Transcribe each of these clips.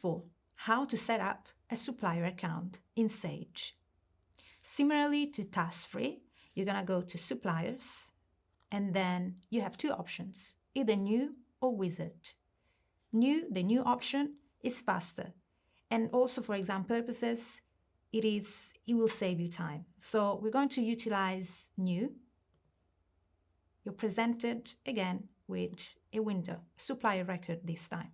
4, how to set up a supplier account in Sage. Similarly to task 3, you're going to go to suppliers, and then you have two options, either new or wizard. The new option is faster. And also for exam purposes, it will save you time. So we're going to utilize new. You're presented again with a window, supplier record this time.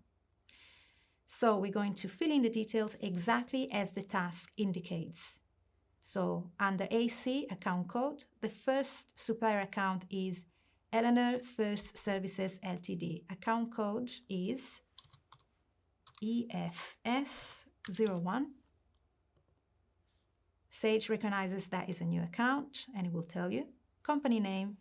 So we're going to fill in the details exactly as the task indicates. So under AC account code, the first supplier account is Eleanor First Services Ltd. Account code is EFS01. Sage recognizes that is a new account and it will tell you. Company name,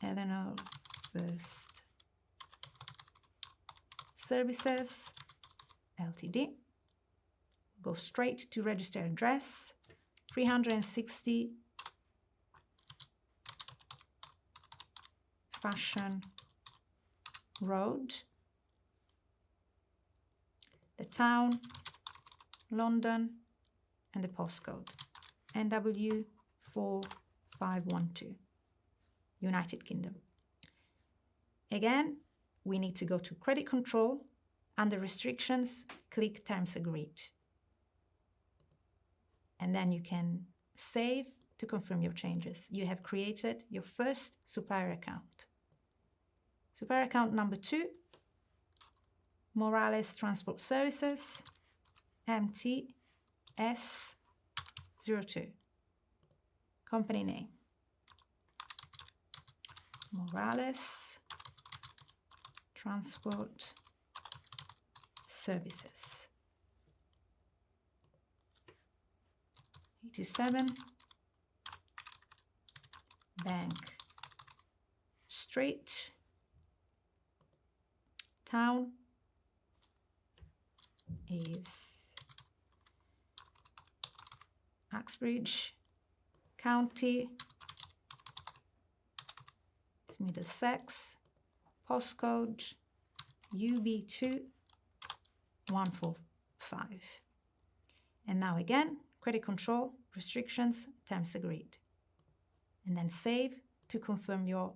Eleanor First Services Ltd. Go straight to register address, 360 Fashion Road, the town, London, and the postcode, NW4512, United Kingdom. Again, we need to go to credit control. Under restrictions, click terms agreed. And then you can save to confirm your changes. You have created your first supplier account. Supplier account number 2, Morales Transport Services, MTS02. Company name, Morales Transport Services. 87 Bank Street, town is Uxbridge, county is Middlesex, postcode UB2145. And now again, credit control, restrictions, terms agreed. And then save to confirm your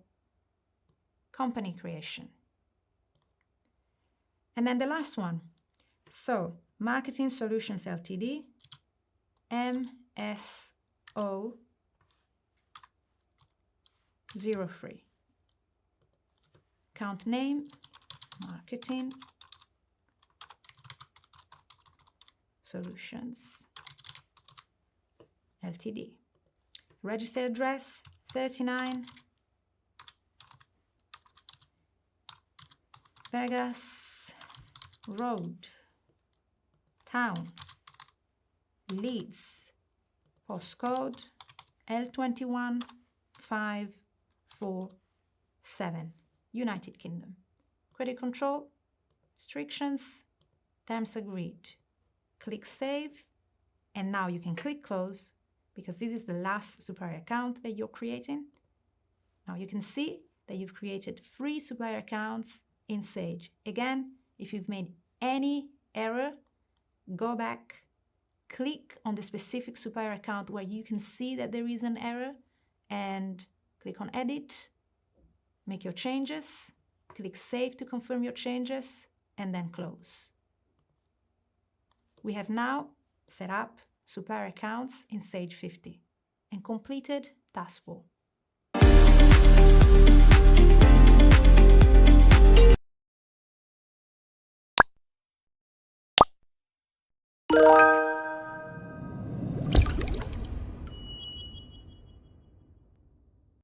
company creation. And then the last one. So, Marketing Solutions Ltd, MSO03. Account name, Marketing Solutions Ltd. Registered address, 39 Vegas Road, town, Leeds, postcode L21547, United Kingdom. Credit control, restrictions, terms agreed. Click save, and now you can click close because this is the last supplier account that you're creating. Now you can see that you've created 3 supplier accounts in Sage. Again, if you've made any error, go back, click on the specific supplier account where you can see that there is an error, and click on edit, make your changes, click save to confirm your changes, and then close. We have now set up supplier accounts in Sage 50 and completed task 4.